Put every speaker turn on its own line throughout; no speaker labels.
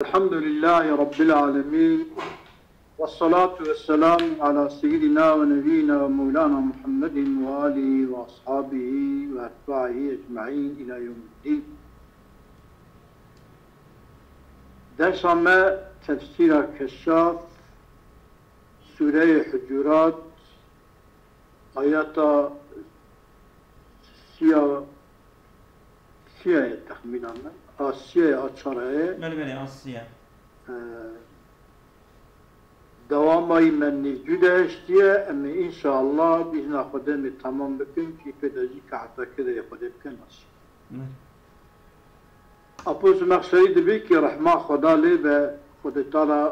الحمد لله رب العالمين والصلاة والسلام على سيدنا ونبينا ومولانا محمد وآله وأصحابه وأتباعه أجمعين إلى يوم الدين. درس ما تفسير كشاف سورة حجرات آيات سيا تخمينا آسيا أشاره
بله آسیا
دوامای من جداشتیه اما انشاءالله بإذن خودم تمام بکن که پدازی که حتی کده خودم بکن آسیا اپوز مقصدی دبی که رحمه خدا لی به خود تعالی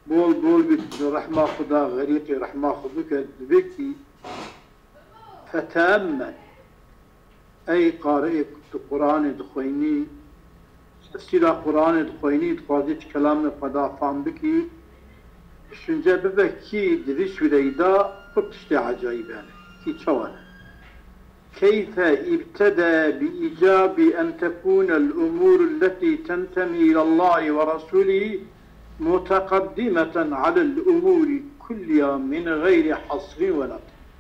بول بول بید رحمه خدا غریق رحمه خدا که دبی که فتأمل أي قارئ القرآن دخويني تفسير القرآن دخويني تقاضي كلام خدا فهم بكي شنجا ببكي دريش وليدا فتشتي عجائبانه كي شوانا كيف ابتدى بإيجاب أن تكون الأمور التي تنتمي إلى الله ورسوله متقدمة على الأمور كلها من غير حصر ولا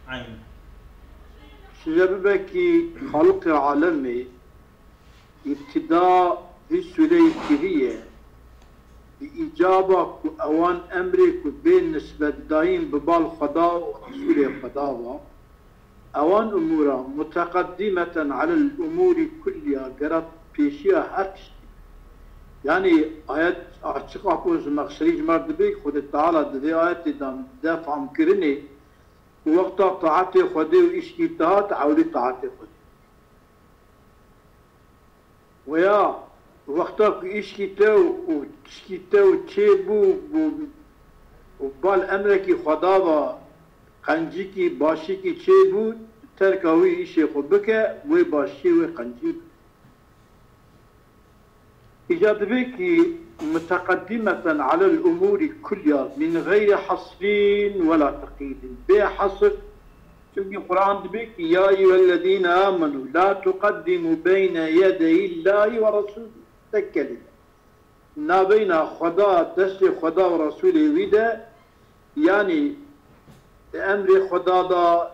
عين
سببكي خلق عالمي ابتداء في سورة كرية بإجابة أوان أمرك بين نسبة دايم ببال خدا ورسول خدا أوان أمورا متقدمة على الأمور كلها قرأت بيشيها هرشت يعني آيات أعتقد أقول مقصريج مرد بيك خود تعالى دي آيات دافع مكرني وقتا طاعت خودی و اشکی تا تعولی طاعت خودی و یا وقتا که اشکی تا و چه بو و بال امر کی خدا و قنجی کی باشی کی چه بو ترکاوی اشی خود بکه و باشی و قنجی ایجاد بکی متقدمة على الأمور كلها من غير حصر ولا تقييد بحصر تقول القرآن بك يا أيها الذين آمنوا لا تقدموا بين يدي الله ورسوله تكلم نا بين خدا دست خدا ورسوله ودا يعني أمر خدا دا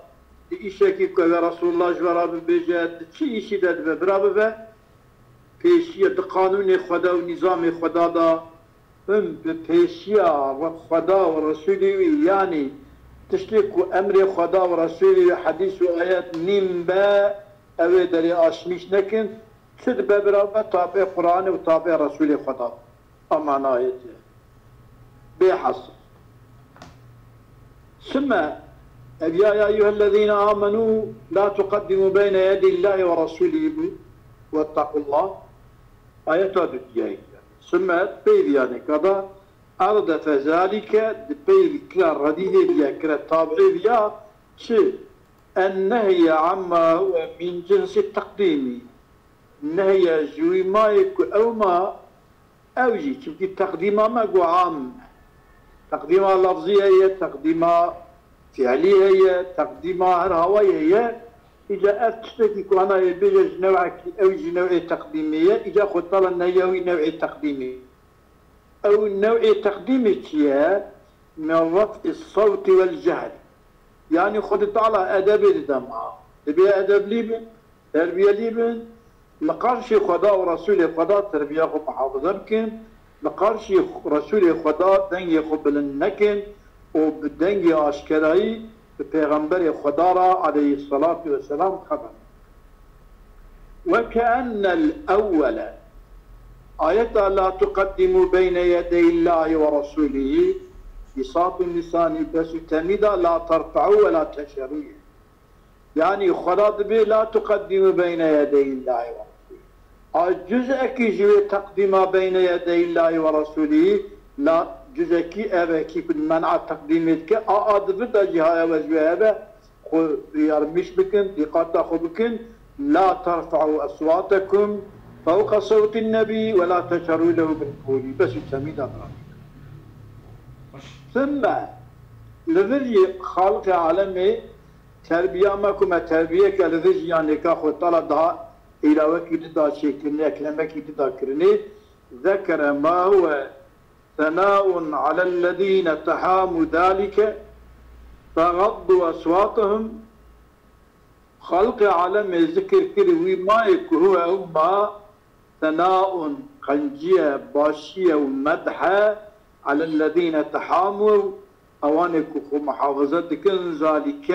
إيشكي رسول الله جواب بجد شيء إيشي دا برابه پیشیه قانون خدا و نظام خدا دا هم به پیشیه و خدا و رسولی یعنی تشتیک و امر خدا و رسولی و حدیث و آیات نیم با اوه داری آشمیش نکن شد ببرا تابع قرآن و تابع رسول خدا امان آیته بحصر ثم يا أيها الذين آمنوا لا تقدموا بين يدي الله ورسوله واتقوا الله آيات هذه ثم بيل يعني كذا أرد فذلك بيل كلا رديه بيا كلا طابعي بيا شيء النهي عما هو من جنس التقديم النهي جوي ما يكو أو ما أوجي شوفي التقديم ما هو عام تقديم لفظية هي تقديم فعلية هي تقديم هواية هي إذا أتشتكي كوانا يبيجج نوعك أوجي نوع تقديمية إذا خطال النيوي نوع تقديمي أو النوع تقديمي تيا من رفع الصوت والجهل يعني خد تعالى أدب الدمعة تبي أدب ليبن تربية ليبن لقارشي خدا ورسول خدا تربية خب حافظ بكن لقارشي رسول خدا دنجي قبل النكن وبدنجي أشكرائي پیغمبر خدا را علیه الصلاة والسلام خبر وكأن الأول آية لا تقدموا بين يدي الله ورسوله بساط اللسان بس تميدا لا ترفعوا ولا تشروا يعني خلاص به لا تقدموا بين يدي الله ورسوله الجزء كي جوي تقديم بين يدي الله ورسوله لا جزاكي أبا كي كنت منع تقديمك أدفت جهاية وجوهة خو يرمش بكن دقاتا خو بكن لا ترفعوا أصواتكم فوق صوت النبي ولا تجهروا له بالقول بس تميد أمرك ثم لذي خالق عالمي تربية ماكما تربية كالذي يعني كاخو طلع دا إلى وكي دا شكلني أكلمك دا كرني ذكر ما هو ثناء على الذين تحاموا ذلك فغضوا أصواتهم خلق عالم ذكر كروي ما هو ما ثناء قنجية باشية ومدحة على الذين تحاموا أوانك محافظتك ذلك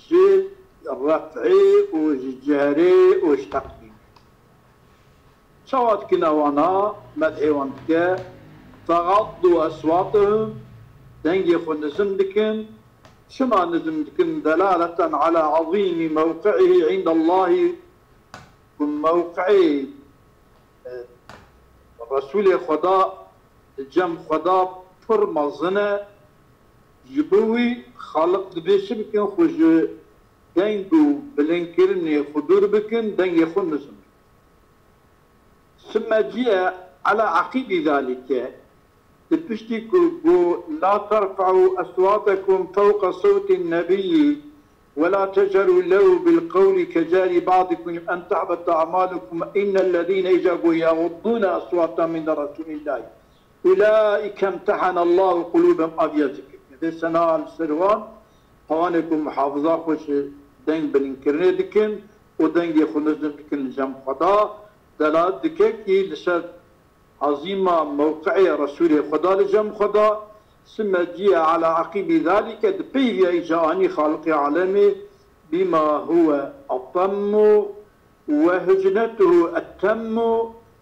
جد رفعي وجهري واشتقي شوات كنا وانا مدحي وانتك فغضوا أصواتهم دنجي خو نزمدكن شما نزمدكن دلالة على عظيم موقعه عند الله وموقعه رسول خدا جم خدا پر مزنه جبوي خالق دبيش بكن خوش دنگو بلنكرني خدور بكن دنگي خو نزم ثم جاء على عقيب ذلك تبشتكوا لا ترفعوا أصواتكم فوق صوت النبي ولا تجروا له بالقول كجار بعضكم أن تحبط أعمالكم إن الذين يجبوا يغضون أصواتهم من رسول الله أولئك امتحن الله قلوبهم أبيض في سنة السروان هوانكم محافظة خوش دنگ بلنكرني دكن ودنگ يخونزن دكن لجم خدا دلات دكي لسر عظيمة موقع رسول خدا لجم خدا ثم جاء على عقيب ذلك دبيه إجاني خالق عالمي بما هو أطم وهجنته التم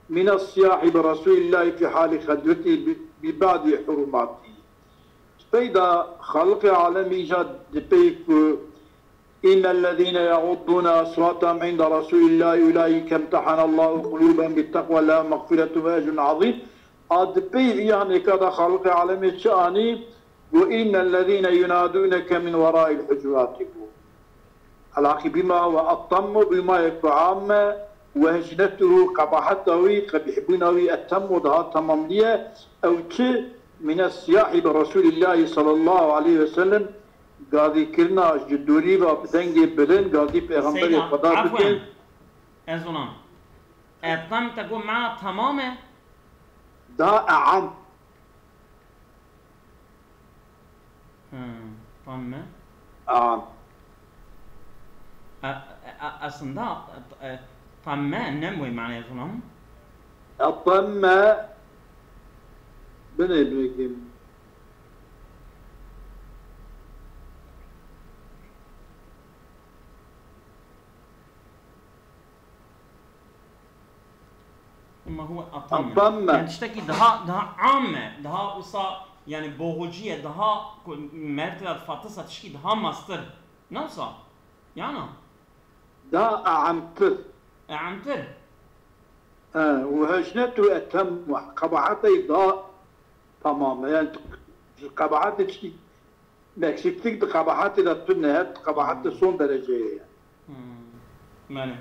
من الصياح برسول الله في حال خدوته ببعض حرماته فإذا خالق عالمي جاء دبيه إن الذين يغضون أصواتهم عند رسول الله أولئك امتحن الله قلوبهم بالتقوى لا مغفرة وأجر عظيم أدبي يعني كذا خلق عالم شأني وإن الذين ينادونك من وراء الحجرات العقيب بما هو الطم بما يكون عامة وهجنته قبحته قبحبونه التم ضها تمامية أو من السياح برسول الله صلى الله عليه وسلم قاضي كرنا جدوري وبدنجي بلن قاضي پیغمبر خدا بكن
ازونام الطم تقول معنا تمامه
دا أعم
طمه
أعم
aslında طمه نموي معنى ازونام
الطمه بني بكم
ما هو أطمة يعني تشتكي دها عامة دها وصا يعني بوغوجية دها مرتبة فاتصة تشكي دها ماستر نوصا يعني
دا أعمتر وهجنته أتم وقبعتي دا تماما يعني قبعتي تشكي مكسيكتك دا قبعتي دا تنهت قبعتي صون درجة يعني
ماني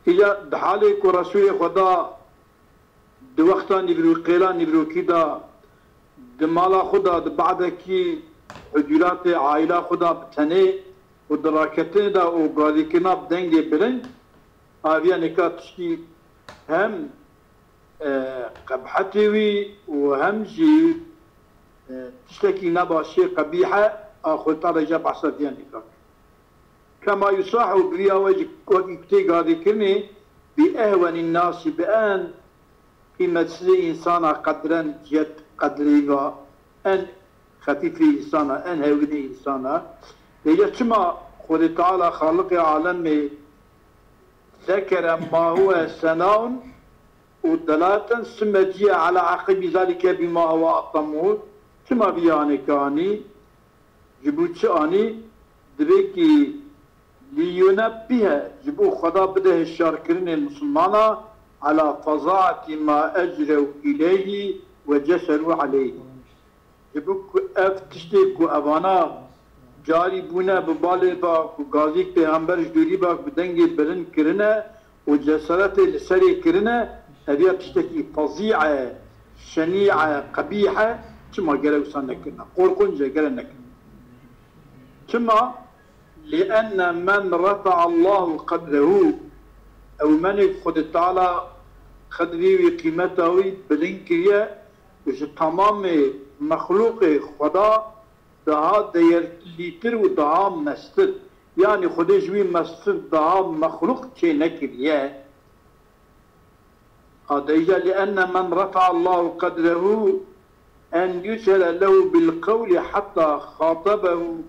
إذا دحالك ورسول خدا دو وقتا نبرو قيلا نبرو كدا دمالا خدا بعدكي حجولات عائلة خدا بتنه ودراكتين دا وقاضي كنا بدنجي بلن آفيا نكاتشكي هم قبحتوي وهم جي تشتكي نباشي قبيحة أخذ ترجع بحصتين نكات كما يصاح بيا وقت قاضي كني بأهون الناس بأن قيمة إنسان قدرا جد قدريغا أن خفيف إنسان أن هوني إنسان ليجتمع خود تعالى خالق عالم ذكر ما هو سناء ودلالة ثم جاء على عقب ذلك بما هو أطمه ثم بياني كاني جبوت شاني دريكي لينبه جبو خدا بده الشاركرين المسلمان على فظاعة ما أجروا إليه وجسروا عليه جبو تشتكو أبانا جاري بونا ببالي باك وغازيك پیغمبر جدوري باك بدنگي برن كرنا وجسرت السري كرنا هذه تشتكي فظيعة شنيعة قبيحة كما قالوا سنكنا قرقنجة قالنا كما لأن من رفع الله قدره أو من خد تعالى قدری و قیمتاوی بلنکیه وش تمام مخلوق خدا daha değerlidir ve daha mestır. Yani Xudejvi mestır daha mahluk ki nekiriye. Adayca li'enne men rafa'allahu kadrehu en yüsele lehu bil kavli hatta khatabehu.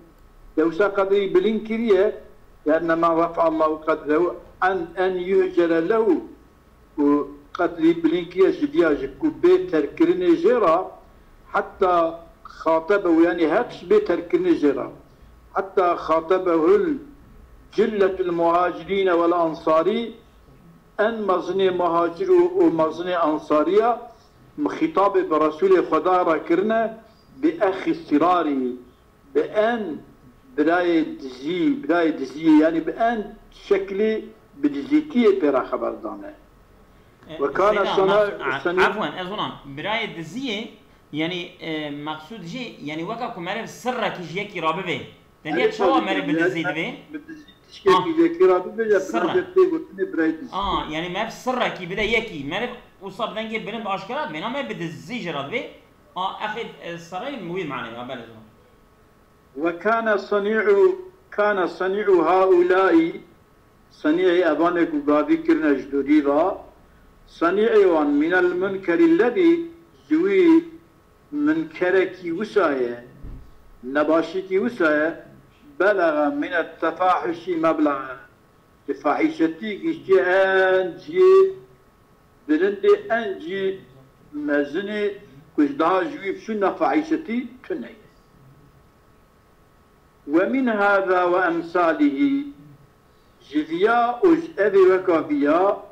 Yoksa kadri bilinkiriye li'enne men rafa'allahu kadrehu en yüsele lehu bu kadri bilinkiriye jidiyacı kubbe terkirini jera hatta خاطبه يعني هاتش بيترك النجرة حتى خاطبه الجلة المهاجرين والأنصاري أن مزني مهاجر ومزني أنصارية خطاب برسول خدا راكرنا بأخي السراري بأن براي دزي يعني بأن شكلي بدزيتية برا خبر دانا
وكان صنع عفوا أظن براي دزي يعني مقصود جي يعني وكا كمارب سرة كيش يكي رابي بي دنيا شوا مارب بدزيد بي يعني ما سرة كي بدا يكي مارب وصاب دنجي بنم باشكرات بينا ما بدزي جراد بي اخذ السراي مويد معنا بالي
وكان صنيع هؤلاء صنيع ابانك وغابي كرنا جدوديرا صنيع من المنكر الذي جوي منكركي وسايا نباشتي وسايا بلغ من التفاحش مبلغا الفاحشتي كيشتي انجي برندي انجي مزني كش daha جوي بسنة فاحشتي تنعي ومن هذا وامثاله جذيا اج ابي وكافيا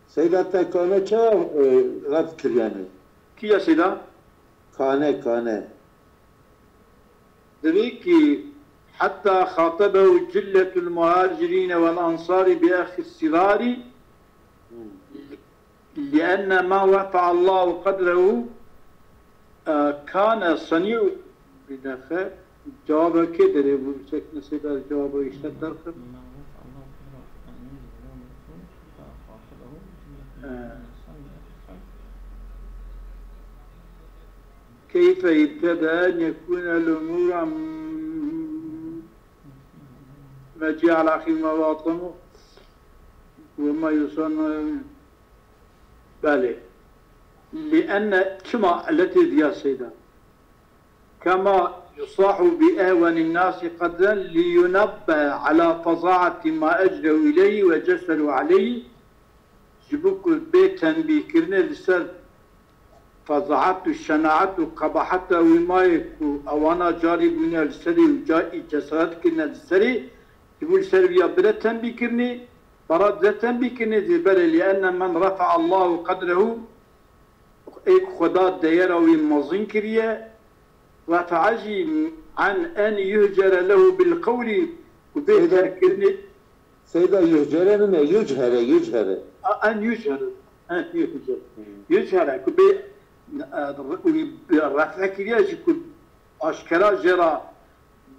سيدة كانه چه رد کریانه؟
کیا سيدا؟
كانه
ذلك حتى خاطبه جلة المهاجرين والأنصار بأخي الصغار لأن ما رفع الله قدره كان صنيع بدفع جوابه كده بسكن سيدا جوابه يشتدر كيف ابتدى أن يكون الأمور ما جاء على أخي مواطنه وما يصنع بالي لأن كما التي يا سيدة كما يصاح بأهون الناس قدرا لينبه على فظاعة ما أجروا إليه وجسروا عليه جبوك البيت تنبيه كرنا لسر فظاعت الشناعت وقبحت ومايك وانا جاري بنا السري وجائي جسرات كنا السري يقول سربيا بلا تنبيه كرني براد ذا تنبيه كرني لأن من رفع الله قدره ايك خدا دايرة ومظين كريا وتعجي عن أن يهجر له بالقول وبيهجر كرني
سيدة يهجر من يجهر
أن يجهر كبي رفع كريا يكون أشكرا جرا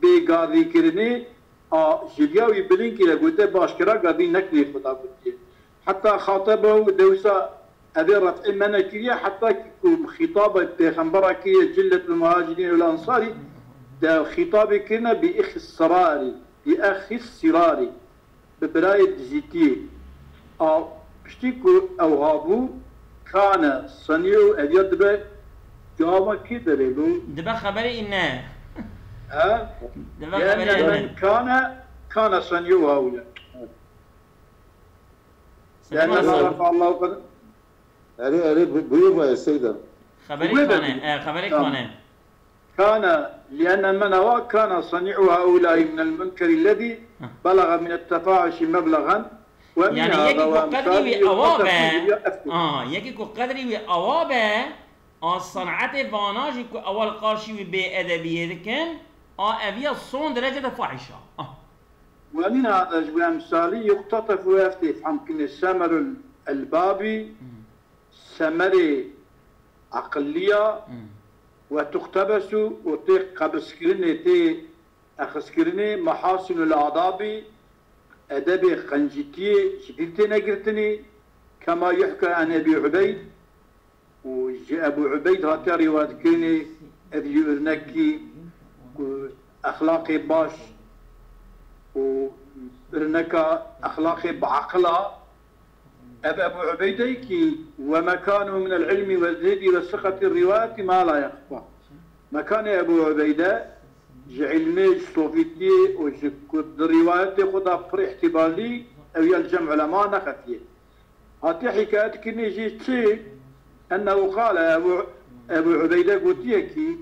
بقاضي كرني جدياوي بلينكي لقوته باشكرا قاضي نكلي خدا قلتي حتى خاطبه دوسا أبي رفع منا كريا حتى خطاب البيغمبر كريا جلة المهاجرين والأنصاري ده خطاب كنا بأخي السراري ببراية زيتي بشتيكو أوهابو كان صنيع أدياد به جوابا كده لو
دبا خبري إنه
دبا خبري إنه كان صنيع هؤلاء لأن الله رفع الله قدر
أري بيوبا يا سيدة
خبري كان
كان لأن من هو كان صنيع هؤلاء من المنكر الذي بلغ من التفاحش مبلغا
يعني يكي قدري بأوابه يكي قدري بأوابه الصنعة فاناجي أول قارشي بأدبية كان أبيا صون درجة فاحشة
ومن هذا أمثالي يقتطف ويفتي يمكن السمر البابي سمري عقلية وتقتبس وتيق قبسكرني تي أخسكرني محاسن الآداب أدب خنجتي شبيرتنا قرتني كما يحكى عن أبي عبيد وجاء أبو عبيد هاتي رواية كيني أبي أرنكي أخلاقي باش وأرنكا أخلاقي بعقلها أبو عبيدة كي ومكانه من العلم والزهد والثقة الرواية ما لا يخفى مكان أبو عبيدة علمي صوفيتي وجد الروايات خدا في احتبالي أو الجمع لما نختيه هاتي حكاية كني جيت شيء أنه قال أبو عبيدة قلتيكي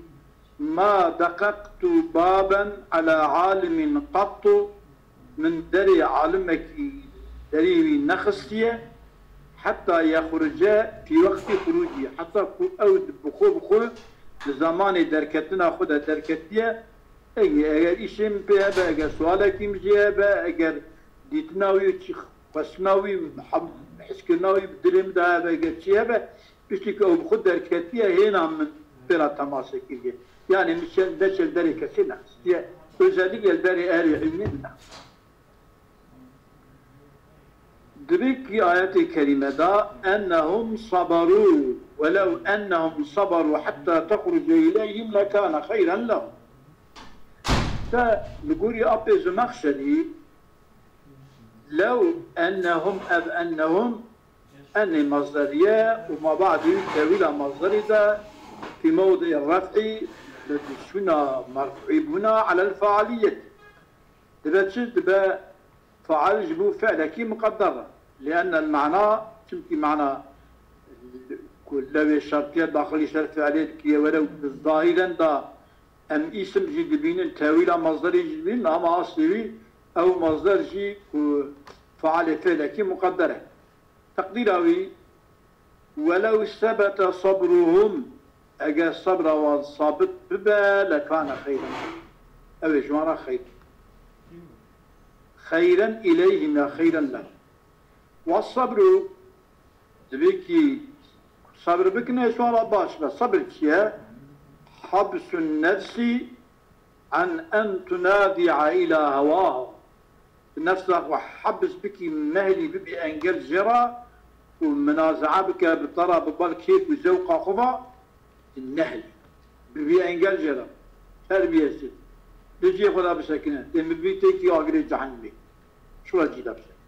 ما دققت بابا على عالم قط من دري عالمك دري نخستيه حتى يخرج في وقت خروجي حتى أو بخو لزمان دركتنا خدا دركتيه اگر ایشم به اگر سوالکی میشه اگر دیتناوی چی قسماوی حسکناوی بدریم ده اگر چیه به بیشتر که او خود درکتیه هینا من برا تماس کیه yani میشه دشل دری کسی نه özellikle deri ehli ilmin نه demek ki ayet-i kerimede ennehum sabaru ولو أنهم صبروا حتى تخرج إليهم لكان خيرا لهم فنقول يا أبي زمخشري لو أنهم أن مصدرية وما بعد تأويل مصدرية في موضع الرفع شنا مرفوعنا على الفعالية تبقى فعل جبو فعلك مقدرة لأن المعنى تمكي معنى كل شرطية داخلي شرط فعلية ولو ظاهرا دا أم اسم جي دبين تاويل مصدر جبين أما أصلي أو مصدر جي فعل فعلك مقدرة تقديره ولو ثبت صبرهم أجا الصبر والصابت ببا لكان خيرا أو جوانا خيرا إليهم خيرا لهم والصبر تبكي صبر بكنا شوانا باش بس صبر كيا حبس النفس عن أن تنادع إلى هواه نفسك وحبس بك مهلي ببي أنجل جرى ومنازعة بك بطرى بالكيف وزوقة خضا النهل ببي أنجل جرى تربية ست تجي خدا بسكنة تنبي تيكي أغري جهنمي شو أجيب بسكنة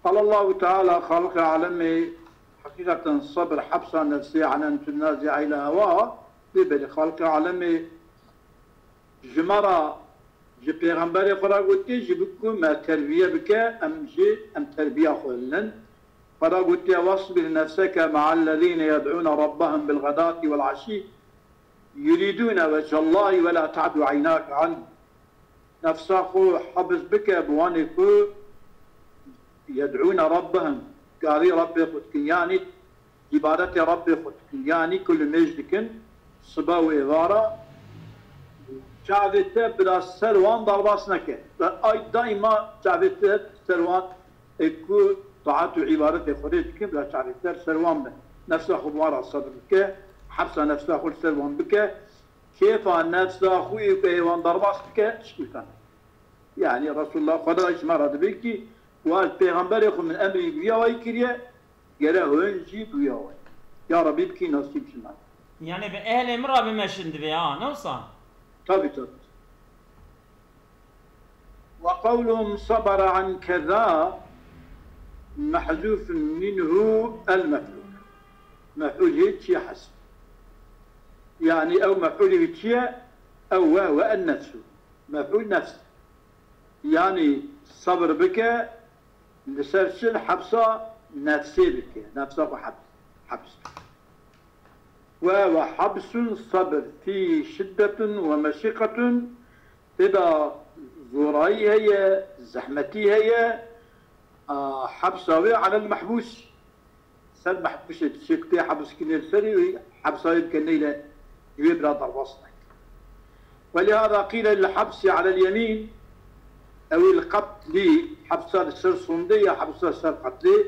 قال الله تعالى خلق عالمي حقيقة الصبر حبس النفس عن أن تنازع إلى هواه ببالي خلق عالمي جمرة جي پیغمبر خدا گوتی جی بکو ما تربیه بکه ام تربیه خلن خدا گوتی واصبر نفسك مع الذين يدعون ربهم بالغداة والعشي يريدون وجه الله ولا تعد عيناك عنه نفسك حبس بك بوانكو يدعون ربهم قاري ربي خدكياني عبادة ربي خدكياني كل مجدكن صبا وإذارة شعبته بلا سروان ضرباس نكه أي دائما شعبته سروان اكو طاعت وعبادة خريج كم بلا شعبته سروان به نفسه خبوارة صدر بك حبس نفسه خل سروان بك كيف نفسه خوي بيوان ضرباس بك شكوتان يعني رسول الله خدا إجمار هذا بيكي والبيغمبر يخو من أمري بياوي كريه قال هنجي بياوي يا ربي بكي نصيب شمال
يعني بأهل امرأة بمشند بها نوصى
طبعا وقولهم صبر عن كذا محذوف منه المفعول مفعول هيك حسب يعني أو مفعول هيك أو وهو النفس مفعول نفس يعني صبر بك لسرسل حبسة نفسي بك نفسه حبس وهو حبس الصبر في شدة ومشقة إذا زوري هي زحمتي هي حبسه على المحبوس سل محبوس شكتي حبس كنيل سري حبسه يمكن يبرى ضربصنك ولهذا قيل الحبس على اليمين أو القتل حبسه السر صندي حبسه السر قتلي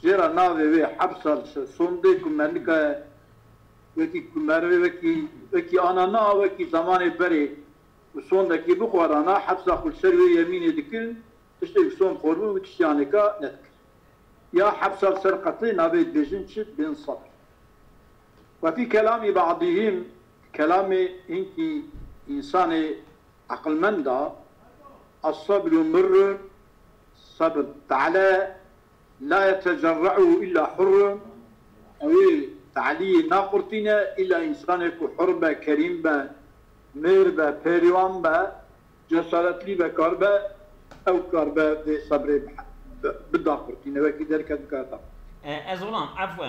جرى ناوي حبسه السر صندي كما انك وکی کمره وکی آنانا وکی زمان بری و صندوقی بخورانا حبس خل سر و یمین دکن تشتي سون خوربو وتشيانكا نذكر يا حبس السرقة نابد بيجن شد بين صبر. وفي كلام بعضهم كلام إنك إنسان عقل مندا الصبر مر صبر تعالى لا يتجرعه إلا حر أو تعالي ناقرتنا إلا إنسان حربة كريم با مير با بيريوان با جسارت لي با كاربا أو كاربا بصبر بالداقرتنا وكي ذلك الكاتا
أزولان عفوا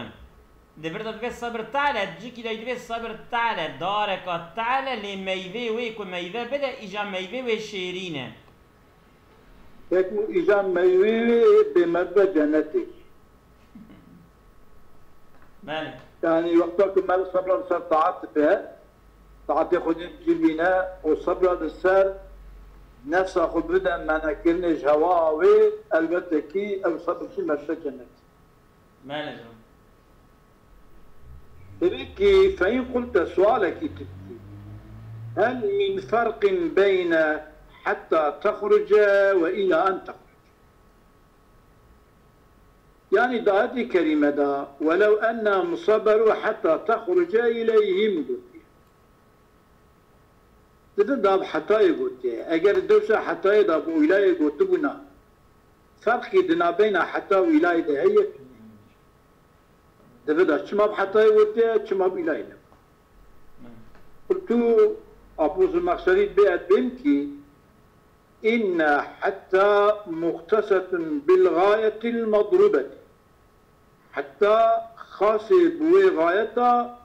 دبرت بس صبر تعالى تجيك إذا يدبس صبر تعالى دارك تعالى لميوه ويكو ميوه بدأ إجا ميوه وشيرينه
يكون إجا ميوه بمدى جنتي
مالك
يعني وقتك ما الصبر صار طاعت بها طاعت خد جبينا وصبر السر نفس أخذ بدأ ما نكرنش هواوي البته كي أو صبر شي مشى جنتي
مالك
تبكي فإن قلت سؤالك تبكي هل من فرق بين حتى تخرج وإلى أن تخرج؟ يعني دعاتي كلمة دا ولو أنهم صبروا حتى تخرج إليهم قلت داب حتى يقول أجر الدوسة حتى يدابوا إلى يقولون فرق دنا بين حتى وإلى دهية دبدا شما حتى يقول شما إلى قلت أبوز المقصري بيت بنتي إن حتى مختصة بالغاية المضروبة حتى خاصة بوي غايتها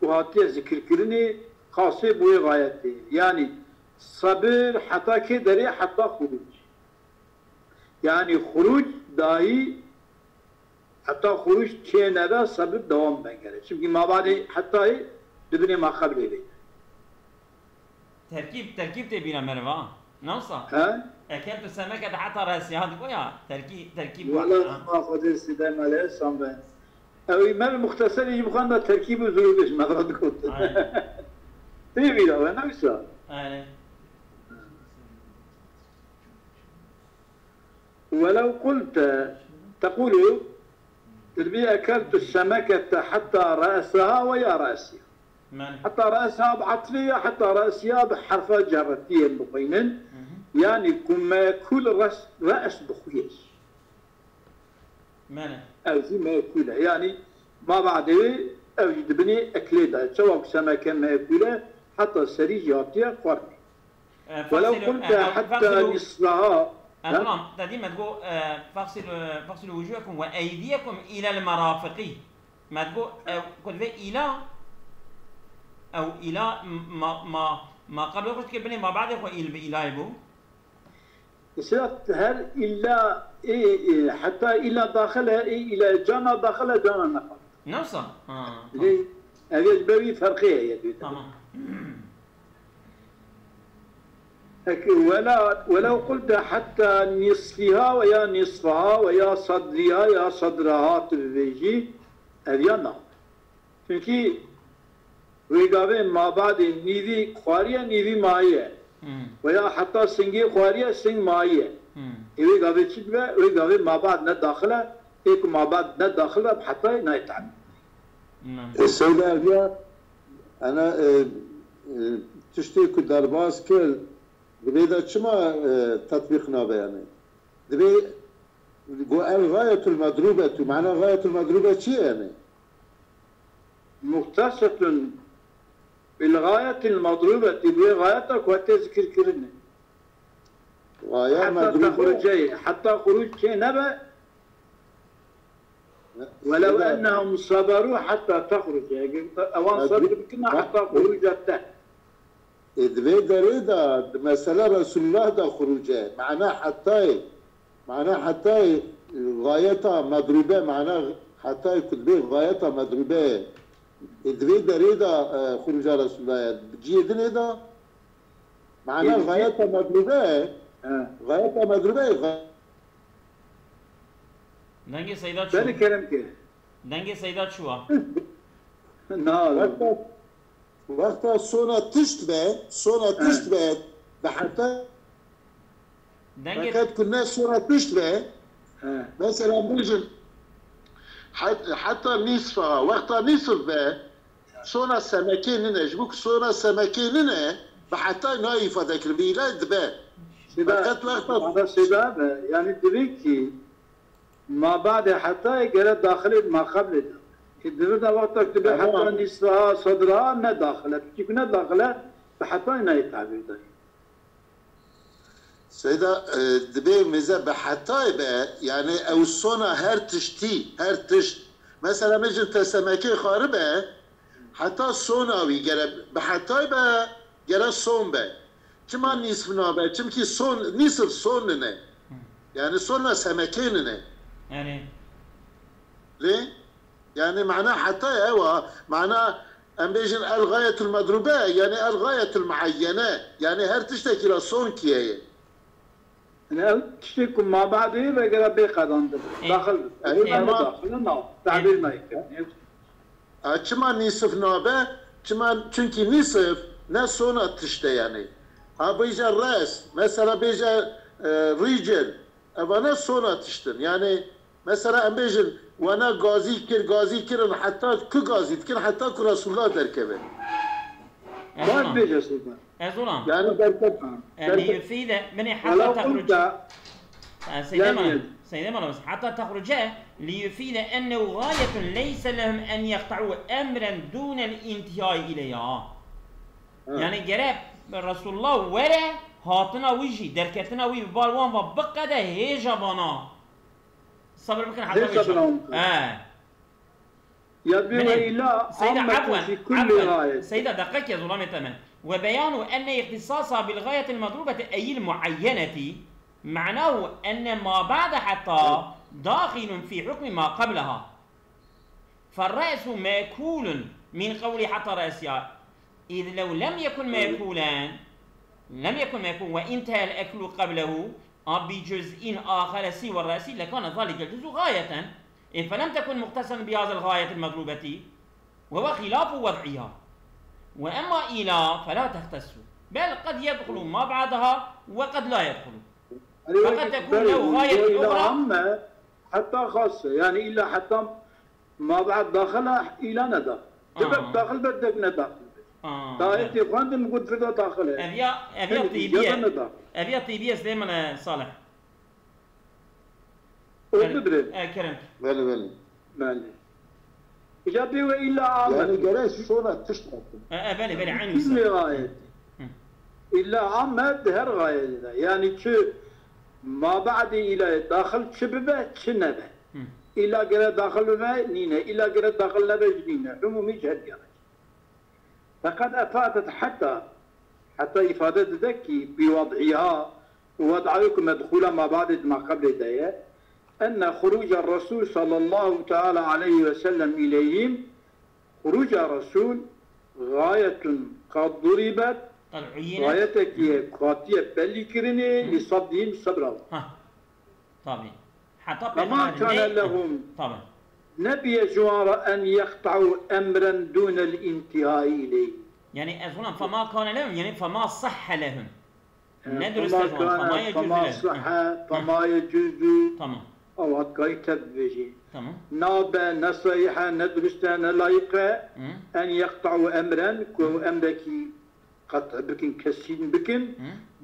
وهاتي ذكر كرني خاصة بوي غايتها يعني صبر حتى كدري حتى خروج يعني خروج داهي حتى خروج كينا دا صبر دوام بنكره çünkü ما بعد حتى دبني ما خبري لي
تركيب تبينا مروا نوصل
ها
أكلت السمكة حتى رأسها هذا تركيب
والله ما قدر استدام عليه صنبان أو ما المختصر يجب خانة تركيب وزروبش ما قد قلت تبي لا أنا وسا ولو قلت تقول تربي أكلت السمكة حتى رأسها ويا رأسها حتى رأسها بعطفية حتى رأسها بحرفة جرتية مبينا يعني كما كل رأس بخيش أو زي ما يأكلها يعني ما بعده أو يدبني أكلها سواء سمكة ما يأكلها حتى السريج يعطيها قرن ولو قلت حتى نصفها
نعم دائما تقول فاغسلوا وجوهكم وأيديكم إلى المرافق ما تقول كل إلى أو إلى ما قبل قلت كبني ما بعد يقول إلى يبو
يصيرت هل إلا إيه حتى إلى داخلها إيه إلى جانا داخلها جانا نقل
نوصل
ليه هذه أسبابي فرقية يا
تمام
ولو قلت حتى نصفها ويا نصفها ويا صدرها يا صدرها تبيجي هذه نعم çünkü ويقابل ما بعد نيدي خوارية نيدي ماية ويا حتى سنجي خوارية سنج ماية ويقابل شدبه ويقابل ما بعد نداخله إيك ما بعد نداخله حتى نيتعب
السؤال أبيا أنا تشتي كدرباس كل دبي شما تطبيقنا بيانه دبي الغاية المضروبة معنى غاية المضروبة شيء يعني
مختصة بالغاية المضروبة تبي غايتك وتذكر كرني
غاية مضروبة
حتى خروج شيء نبأ ولو أنهم صبروا حتى تخرج أوان صبر بكنا حتى خروج التحت
دبي دريدا مثلا رسول الله دا خروجه معناه حتى غايتها مضروبة معناه حتى كتبه غايتها مضروبة دبي دريدا خروج رسول الله بجيدني دا معناه غايتها مضروبة غايتها مضروبة
دنگی سیدات شو؟
بله کرم که
دنگی سیدات شو؟
نه
وقتا سونا تشت به به حتی فقد كنا صورة تشبه مثلا بيجن حتى نصفها وقتها نصف به صورة سمكين هنا جبوك صورة سمكين هنا بحتى نايفة ذاك البلاد به
هذا سبب يعني دبيكي ما بعد حتى يقرأ داخل ما قبل الدبدا وقتك تبي حتى نصفها صدرها ما داخلت كيف ما داخلت بحتى نايف تعبير ده
سيدا دبي ميزة بحتى يبقى يعني او الصونا هرتشت مثلا مجن سمكي خاربه حتى الصونا ويقرأ بحتى يبقى قرأ الصون به كما نصف نابه كمكي صون نصف صوننا يعني صونا سمكيننا
يعني
ليه؟ يعني معناه حتى هو معناه أم بيجن الغاية المضروبة يعني الغاية المعينة يعني هر تشتكي لصون كيه
أنا تشتكي مع بعض يبقى بيقضان داخل داخل تعبير ما يمكن
كما نصف نابه كما چونكي نصف ناس صونة تشتى يعني بيجا الرأس مثلا بيجا رجل أبا ناس صونة تشتن يعني مثلا أم بيجن وانا غازي كرن حتى كو غازي كن حتى كو رسول الله دركبه
ما بيجي سيدنا
ظلام
يعني دركب
اللي يفيد من حتى تخرج سيدنا بس حتى تخرج ليفيد انه غاية ليس لهم ان يقطعوا امرا دون الانتهاء اليها يعني جرب رسول الله ولا هاتنا وجهي دركتنا وي بالوان وبقى ده هيجا بنا صبر بكن حتى
يبي لا
سيدة عفوا سيدة دقيق يا ظلام تمام وبيان أن اختصاصها بالغاية المضروبة أي المعينة معناه أن ما بعد حتى داخل في حكم ما قبلها فالرأس مأكول من قول حتى رأسها إذ لو لم يكن مأكولا وانتهى الأكل قبله بجزء آخر سوى الرأس لكان ذلك الجزء غاية فلم تكن مختصا بهذا الغاية المضروبة وهو خلاف وضعها وأما إلى فلا تختص بل قد يدخل ما بعدها وقد لا يدخل فقد تكون له غاية أخرى
حتى خاصة يعني إلا حتى ما بعد داخلها إلى ندى تبقى داخل بدك ندى دايتي خاندم قد فدا داخلها
أبي الطيبية سليمان صالح
كرمت بلي
إجابي وإلا عامة
يعني جراس صورة تشتغل
بلي عين
كل غاية إلا عامة هر غاية يعني شو ما بعد إلى داخل شببه شنبه إلا قرأ داخل ما نينا إلا قرأ داخل نبه جنينا عمومي جهد يعني فقد أفادت حتى إفادة ذكي بوضعها ووضعكم مدخولا ما بعد ما قبل داية أن خروج الرسول صلى الله تعالى عليه وسلم إليهم خروج الرسول غاية قد ضربت غايتك قاتية بلكرني لصدهم صبرا
طبعا
فما كان لهم
طبعا
نبي جوار أن يقطعوا أمرا دون الانتهاء إليه
يعني أظن فما كان لهم يعني فما صح لهم
ندرس فما يجوز فما صح فما يجوز
تمام
أو هكايتب بيجي
تمام
نابا نصيحة ندرستان لايقة أن يقطعوا أمرا كو أمرك قطع بكن كسين بكن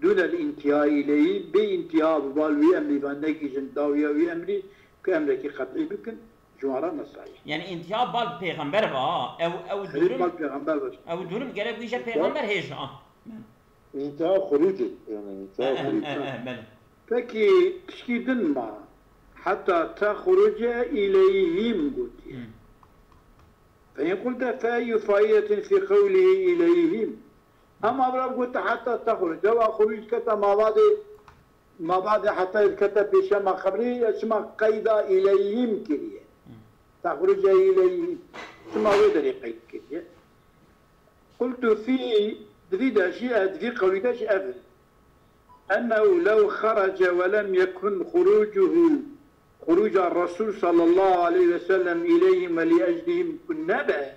دون الانتهاء إليه بانتهاء بالوي أمري فانكي جنداوية وي أمري كأمرك قطعي بكن جوارا نصيحة
يعني انتهاء بالبيغمبر أو دورم قرب ويجا بيغمبر هيجا
انتهاء خروجي يعني انتهاء
خروجي
فكي تشكي دنما حتى تخرج إليهم قلت فإن قلت فأي فائدة في قوله إليهم أما أبرا قلت حتى تخرج جوا خروج كتا ما بعد حتى الكتب بشما خبري اسمها قيد إليهم كريه تخرج إليهم ثم ودري قيد كريه قلت في تريد أشياء في قولك أشياء أنه لو خرج ولم يكن خروج الرسول صلى الله عليه وسلم إليهم ولأجلهم كنبا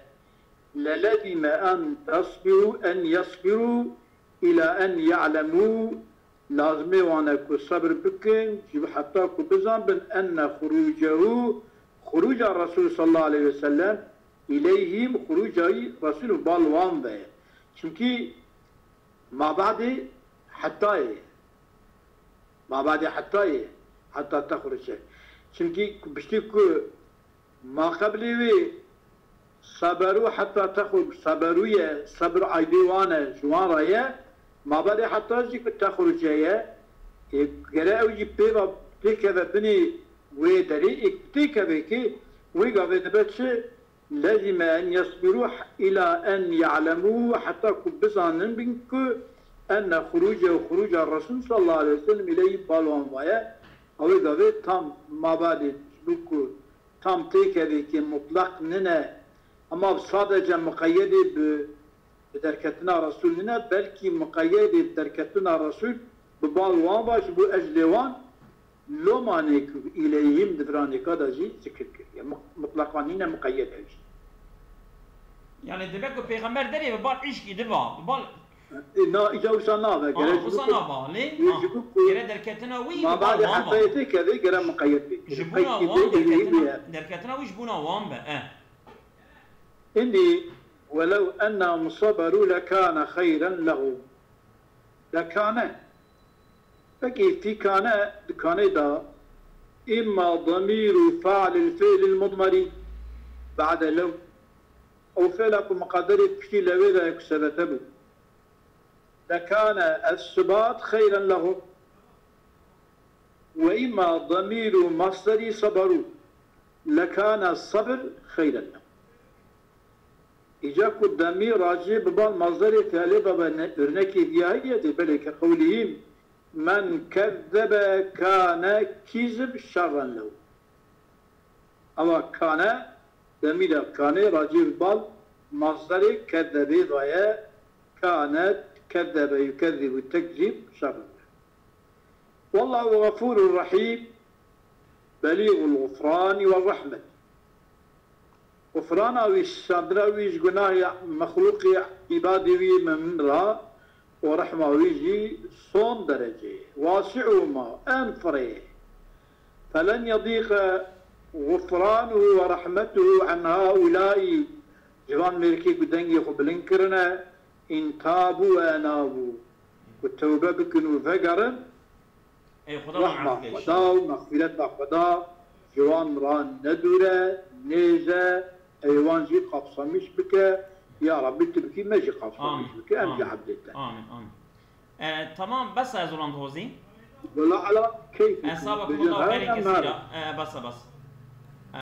للزم أن يصبروا إلى أن يعلموا لازمي وانا كو صبر بكن جيب حتى كو بزان بن أن خروج الرسول صلى الله عليه وسلم إليهم خروج رسول بالوان ده چونكي ما بعد حتى تخرج چونكي بشتي كو ما قبلي صبروا حتى تخرج صبر عيدوانا جوان رايا ما بعد حتى يجي تخرج يا قراءة يجي بيبا تكذا بني ويدري تكذا كي ويقابل بس لازم أن يصبروا إلى أن يعلموا حتى كبزان بينكو أن خروج الرسول صلى الله عليه وسلم إليه بالوان ويا أو يقابل تام ما بعد بينكو تام تكذا كي مطلق ننا أما صادق مقيد بدركتنا رسولنا بلكي مقيد بدركتنا رسول ببالوان باش بو أجلوان لو مانيك إليهم دفراني كذا جي ذكر كريا مطلقانين مقيد هاي
يعني دبكو پیغمبر داري ببال عشقي دبا ببال
نا إجا وصنابا
وصنابا ليه؟ جرى دركتنا وي
ما بعد حتى كذا جرى مقيد بك
جبونا وان دركتنا وي جبونا وان بقى
إني ولو أنهم صبروا لكان خيرا لهم لكان فكي في كان دا إما ضمير فاعل الفعل المضمر بعد لو أو فعلك مقدر بشي لوذا يكسبته لكان الثبات خيرا لهم وإما ضمير مصدر صبروا لكان الصبر خيرا لهم إجاكو الضمير راجع ببال مصدر ثالث برنكي دياهية بل كقولهم من كذب كان كذب شرا له أما كان ضمير كان راجع ببال مصدر كذب ضياء كانت كذب يكذب تكذب شرا له والله غفور رحيم بليغ الغفران والرحمة غفرانا ويش صدرا ويش قناه مخلوق عبادي من را ورحمة ويجي صون درجة واسعهما أنفره فلن يضيق غفرانه ورحمته عن هؤلاء جوان ملكي قدنجي قبلن كرنا إن تابوا وأنابوا والتوبة بكنوا فقرا رحمة خدا ومغفرة خدا جوان ران ندورة نيزة ايوان جي قابصة مش بك يا رب تبكي ما جي قابصة مش بك امجي عبدالله
امين تمام بس يا زولان دوزي
ولا على كيف
اصابكم الله خير كثيرا بس